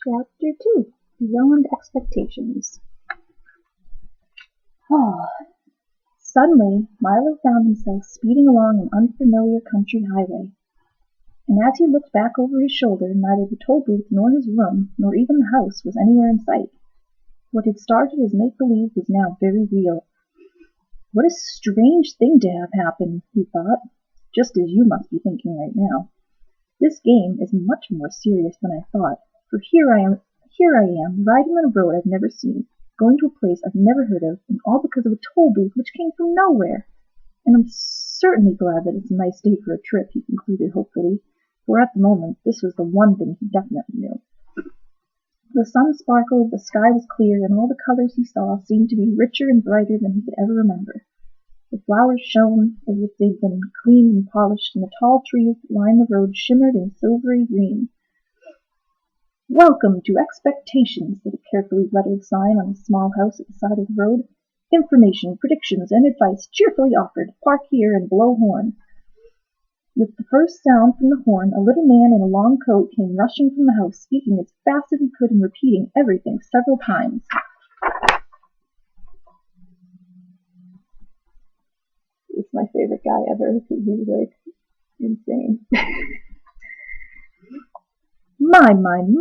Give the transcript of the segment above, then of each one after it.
Chapter 2 Beyond Expectations. Suddenly, Milo found himself speeding along an unfamiliar country highway, and as he looked back over his shoulder, neither the toll booth nor his room, nor even the house, was anywhere in sight. What had started as make-believe was now very real. What a strange thing to have happen, he thought, just as you must be thinking right now. This game is much more serious than I thought, for here I am, riding on a road I've never seen, going to a place I've never heard of, and all because of a toll booth which came from nowhere. And I'm certainly glad that it's a nice day for a trip, he concluded hopefully, for at the moment this was the one thing he definitely knew. The sun sparkled, the sky was clear, and all the colors he saw seemed to be richer and brighter than he could ever remember. The flowers shone as if they'd been cleaned and polished, and the tall trees that lined the road shimmered in silvery green. "Welcome to Expectations," said a carefully lettered sign on a small house at the side of the road. "Information, predictions, and advice cheerfully offered. Park here and blow horn." With the first sound from the horn, a little man in a long coat came rushing from the house, speaking as fast as he could and repeating everything several times. It's my favorite guy ever, because he's like insane. My, welcome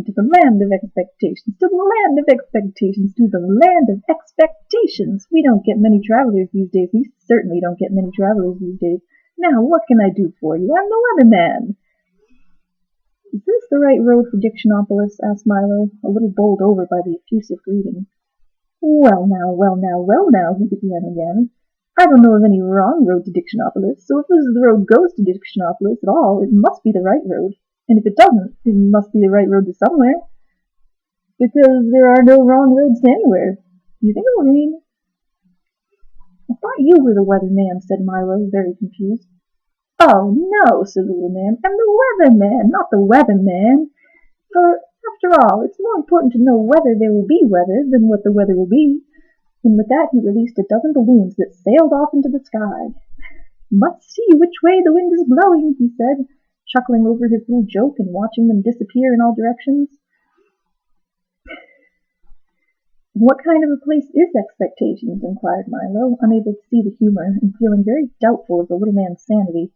to the land of expectations, to the land of expectations, to the land of expectations. We don't get many travelers these days. We certainly don't get many travelers these days. Now, what can I do for you? I'm the weatherman. Is this the right road for Dictionopolis? Asked Milo, a little bowled over by the effusive greeting. Well now, he began again. I don't know of any wrong road to Dictionopolis, so if this is the road goes to Dictionopolis at all, it must be the right road. And if it doesn't, it must be the right road to somewhere. Because there are no wrong roads to anywhere. You think what I mean? I thought you were the weatherman, said Milo, very confused. Oh, no, said the little man. I'm the weatherman, not the weatherman. For, after all, it's more important to know whether there will be weather than what the weather will be. And with that he released a dozen balloons that sailed off into the sky. Must see which way the wind is blowing, he said, chuckling over his little joke and watching them disappear in all directions. What kind of a place is Expectations? Inquired Milo, unable to see the humor and feeling very doubtful of the little man's sanity.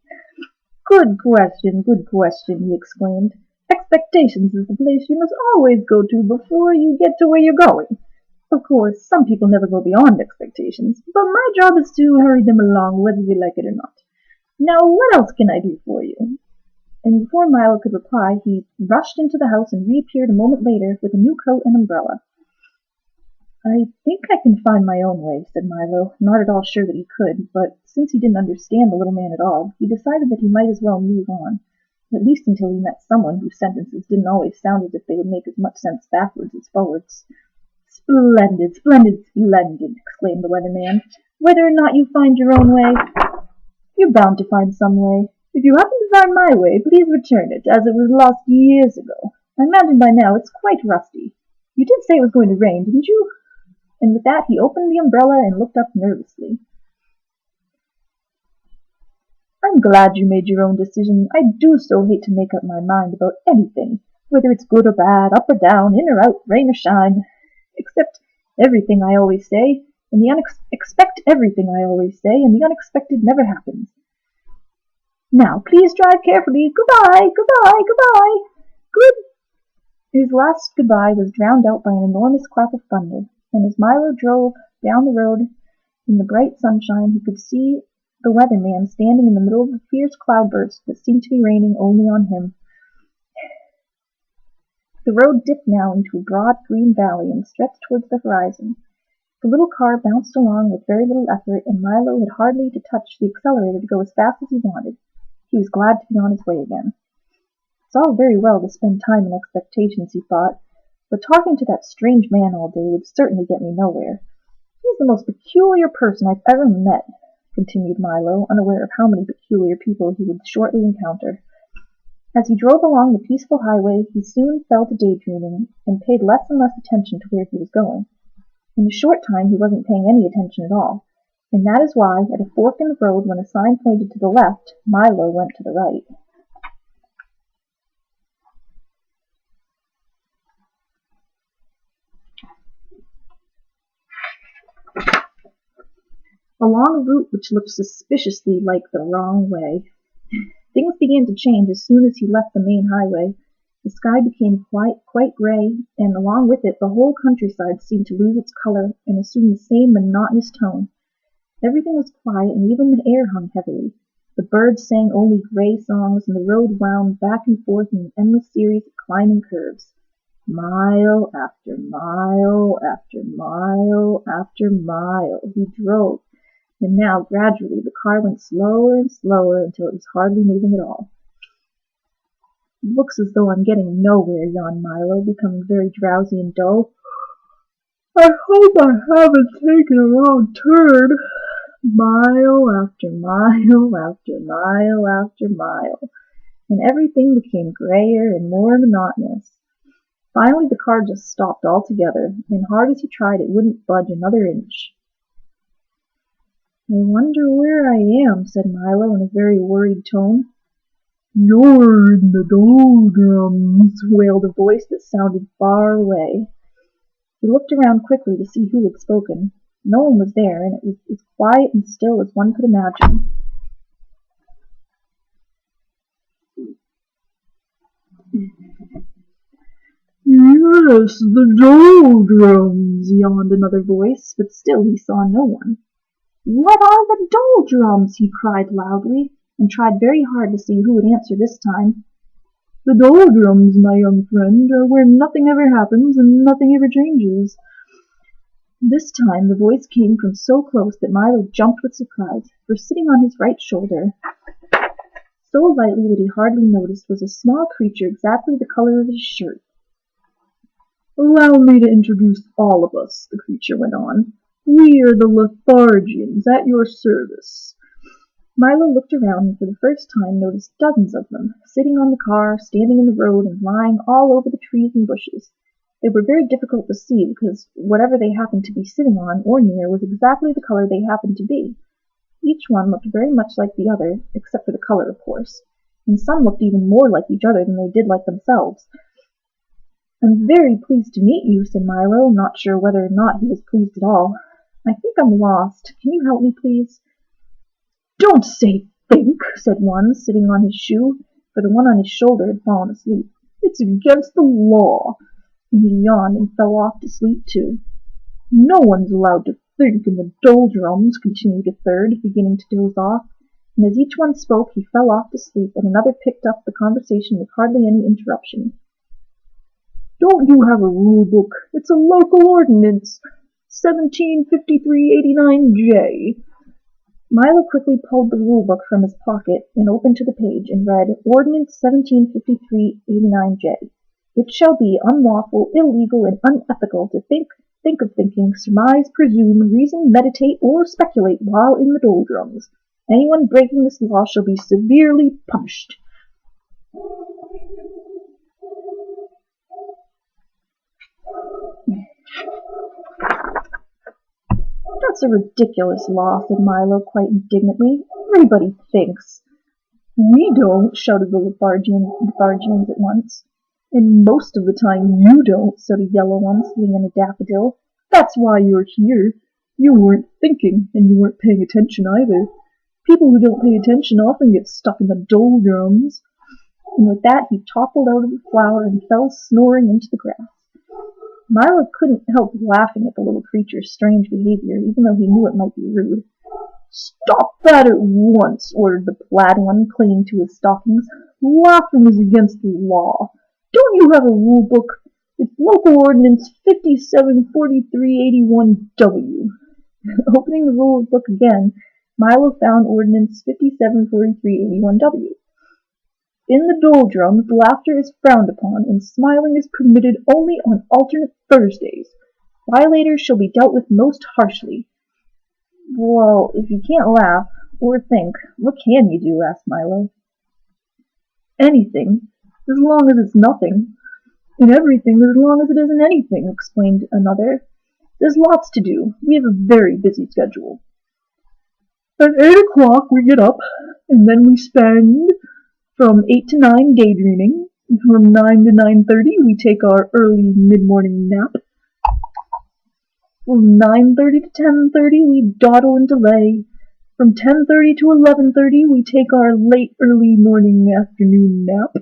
Good question, he exclaimed. Expectations is the place you must always go to before you get to where you're going. Of course, some people never go beyond expectations, but my job is to hurry them along whether they like it or not. Now, what else can I do for you? And before Milo could reply, he rushed into the house and reappeared a moment later with a new coat and umbrella. I think I can find my own way, said Milo, not at all sure that he could, but since he didn't understand the little man at all, he decided that he might as well move on, at least until he met someone whose sentences didn't always sound as if they would make as much sense backwards as forwards. Splendid, exclaimed the weatherman. Whether or not you find your own way, you're bound to find some way. If you happen to find my way, please return it, as it was lost years ago. I imagine by now it's quite rusty. You did say it was going to rain, didn't you? And with that he opened the umbrella and looked up nervously. I'm glad you made your own decision. I do so hate to make up my mind about anything, whether it's good or bad, up or down, in or out, rain or shine. Expect everything I always say, and expect everything I always say, and the unexpected never happens. Now, please drive carefully. Goodbye. Good. His last goodbye was drowned out by an enormous clap of thunder, and as Milo drove down the road in the bright sunshine, he could see the weatherman standing in the middle of a fierce cloudburst that seemed to be raining only on him. The road dipped now into a broad green valley and stretched towards the horizon. The little car bounced along with very little effort, and Milo had hardly to touch the accelerator to go as fast as he wanted. He was glad to be on his way again. It's all very well to spend time in Expectations, he thought, but talking to that strange man all day would certainly get me nowhere. He's the most peculiar person I've ever met, continued Milo, unaware of how many peculiar people he would shortly encounter. As he drove along the peaceful highway, he soon fell to daydreaming, and paid less and less attention to where he was going. In a short time he wasn't paying any attention at all, and that is why, at a fork in the road when a sign pointed to the left, Milo went to the right. along a route which looked suspiciously like the wrong way. Things began to change as soon as he left the main highway. The sky became quite gray, and along with it the whole countryside seemed to lose its color and assume the same monotonous tone. Everything was quiet, and even the air hung heavily. The birds sang only gray songs, and the road wound back and forth in an endless series of climbing curves. Mile after mile after mile after mile he drove, and now gradually the car went slower and slower until it was hardly moving at all. "Looks as though I'm getting nowhere," yawned Milo, becoming very drowsy and dull. "I hope I haven't taken a wrong turn." Mile after mile after mile after mile, and everything became grayer and more monotonous. Finally the car just stopped altogether, and hard as he tried it wouldn't budge another inch. "I wonder where I am," said Milo in a very worried tone. "You're in the doldrums," wailed a voice that sounded far away. He looked around quickly to see who had spoken. No one was there, and it was as quiet and still as one could imagine. "Yes, the doldrums," yawned another voice, but still he saw no one. "What are the doldrums?" he cried loudly, and tried very hard to see who would answer this time. "The doldrums, my young friend, are where nothing ever happens and nothing ever changes." This time the voice came from so close that Milo jumped with surprise, for sitting on his right shoulder, so lightly that he hardly noticed, was a small creature exactly the color of his shirt. "Allow me to introduce all of us," the creature went on. "We are the Lethargians, at your service." Milo looked around and for the first time noticed dozens of them, sitting on the car, standing in the road, and lying all over the trees and bushes. They were very difficult to see because whatever they happened to be sitting on or near was exactly the color they happened to be. Each one looked very much like the other, except for the color, of course, and some looked even more like each other than they did like themselves. "I'm very pleased to meet you," said Milo, not sure whether or not he was pleased at all. "I think I'm lost. Can you help me, please?" "Don't say think," said one, sitting on his shoe, for the one on his shoulder had fallen asleep. "It's against the law." And he yawned and fell off to sleep too. "No one's allowed to think in the doldrums," continued a third, beginning to doze off, and as each one spoke he fell off to sleep, and another picked up the conversation with hardly any interruption. "Don't you have a rule book? It's a local ordinance, 175389J. Milo quickly pulled the rule book from his pocket and opened to the page and read, "Ordinance 175389J. It shall be unlawful, illegal, and unethical to think of thinking, surmise, presume, reason, meditate, or speculate while in the doldrums. Anyone breaking this law shall be severely punished." "That's a ridiculous law," said Milo quite indignantly. "Everybody thinks." "We don't," shouted the Lethargians at once. "And most of the time you don't," said a yellow one sitting on a daffodil. "That's why you're here. You weren't thinking, and you weren't paying attention either. People who don't pay attention often get stuck in the doldrums." And with that he toppled out of the flower and fell snoring into the grass. Milo couldn't help laughing at the little creature's strange behavior, even though he knew it might be rude. "Stop that at once," ordered the plaid one, clinging to his stockings. "Laughing is against the law. Don't you have a rule book? It's Local Ordinance 574381W. Opening the rule book again, Milo found Ordinance 574381W. "In the doldrums, laughter is frowned upon, and smiling is permitted only on alternate Thursdays. Violators shall be dealt with most harshly." "Well, if you can't laugh or think, what can you do?" asked Milo. "Anything, as long as it's nothing, and everything as long as it isn't anything," explained another. "There's lots to do. We have a very busy schedule. At 8 o'clock we get up, and then we spend from 8 to 9 daydreaming. From 9 to 9:30 we take our early mid-morning nap. From 9:30 to 10:30 we dawdle and delay. From 10:30 to 11:30 we take our late early morning afternoon nap.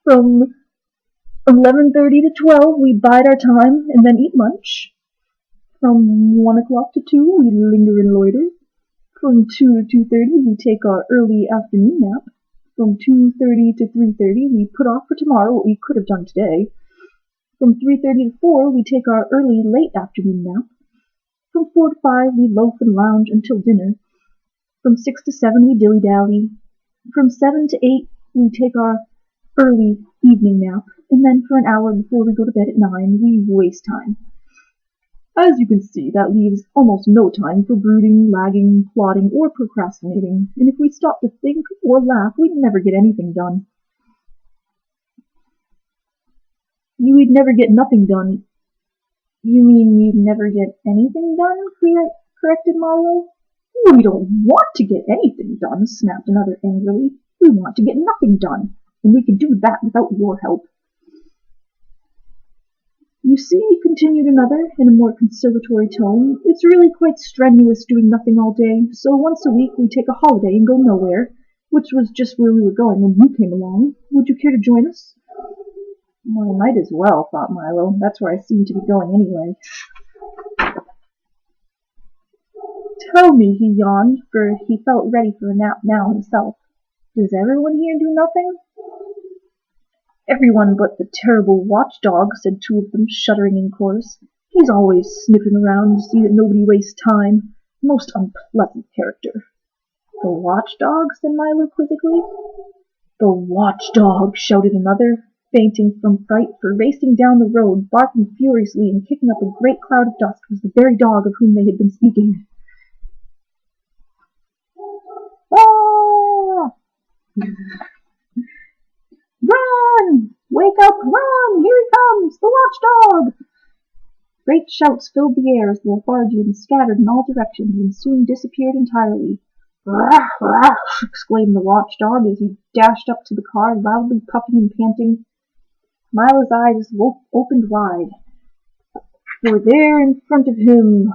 From 11:30 to 12 we bide our time and then eat lunch. From 1 o'clock to 2 we linger and loiter. From 2 to 2:30 we take our early afternoon nap. From 2:30 to 3:30 we put off for tomorrow what we could have done today. From 3:30 to 4 we take our early late afternoon nap. From 4 to 5 we loaf and lounge until dinner. From 6 to 7 we dilly-dally. From 7 to 8 we take our early evening nap, and then for an hour before we go to bed at 9 we waste time. As you can see, that leaves almost no time for brooding, lagging, plotting, or procrastinating, and if we stop to think or laugh, we'd never get anything done. You'd never get nothing done. You mean you'd never get anything done? Corrected Milo. We don't want to get anything done, snapped another angrily. We want to get nothing done, and we can do that without your help. You see, continued another, in a more conciliatory tone, it's really quite strenuous doing nothing all day, so once a week we take a holiday and go nowhere, which was just where we were going when you came along. Would you care to join us? Well, I might as well, thought Milo. That's where I seem to be going anyway. Tell me, he yawned, for he felt ready for a nap now himself. Does everyone here do nothing? Everyone but the terrible watchdog, said two of them, shuddering in chorus. He's always sniffing around to see that nobody wastes time. Most unpleasant character. The watchdog? Said Milo quizzically. The watchdog, shouted another, fainting from fright, for racing down the road, barking furiously and kicking up a great cloud of dust, was the very dog of whom they had been speaking. Ah! Run! Wake up! Run! Here he comes! The watchdog! Great shouts filled the air as the Lethargians scattered in all directions and soon disappeared entirely. "Rah, rah!" exclaimed the watchdog as he dashed up to the car, loudly puffing and panting. Milo's eyes opened wide, for there in front of him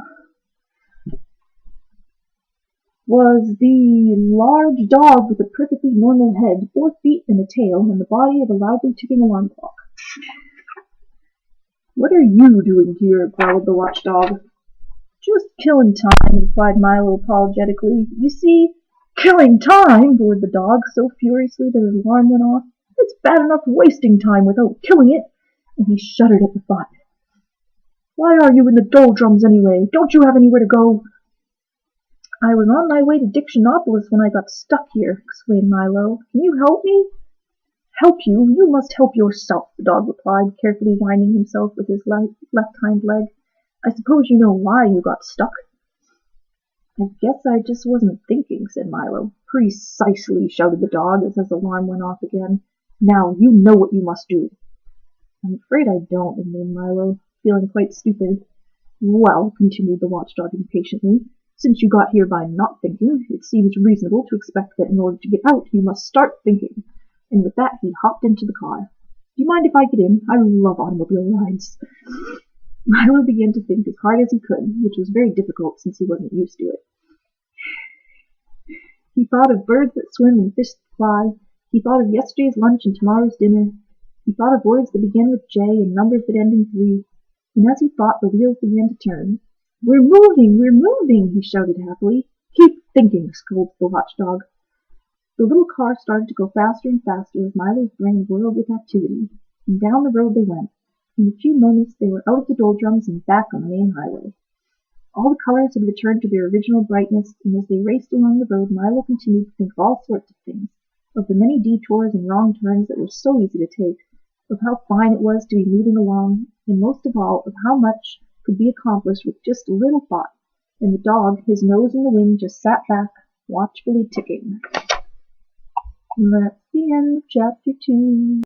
was the large dog with a perfectly normal head, 4 feet and a tail, and the body of a loudly ticking alarm clock. "What are you doing here?" growled the watchdog. "Just killing time," replied Milo apologetically. "You see—" "Killing time!" roared the dog so furiously that his alarm went off. "It's bad enough wasting time without killing it," and he shuddered at the thought. "Why are you in the doldrums anyway? Don't you have anywhere to go?" "I was on my way to Dictionopolis when I got stuck here," explained Milo. "Can you help me?" "Help you? You must help yourself," the dog replied, carefully winding himself with his left hind leg. "I suppose you know why you got stuck." "I guess I just wasn't thinking," said Milo. "Precisely," shouted the dog as his alarm went off again. "Now you know what you must do." "I'm afraid I don't," admitted Milo, feeling quite stupid. "Well," continued the watchdog impatiently, "since you got here by not thinking, it seems reasonable to expect that in order to get out you must start thinking." And with that he hopped into the car. "Do you mind if I get in? I love automobile rides." Milo began to think as hard as he could, which was very difficult since he wasn't used to it. He thought of birds that swim and fish that fly. He thought of yesterday's lunch and tomorrow's dinner. He thought of words that began with J and numbers that end in 3. And as he thought, the wheels began to turn. "We're moving! We're moving!" he shouted happily. "Keep thinking!" scolded the watchdog. The little car started to go faster and faster as Milo's brain whirled with activity, and down the road they went. In a few moments they were out of the doldrums and back on the main highway. All the colors had returned to their original brightness, and as they raced along the road Milo continued to think of all sorts of things, of the many detours and wrong turns that were so easy to take, of how fine it was to be moving along, and most of all of how much could be accomplished with just a little thought, and the dog, his nose in the wind, just sat back, watchfully ticking. And that's the end of chapter 2.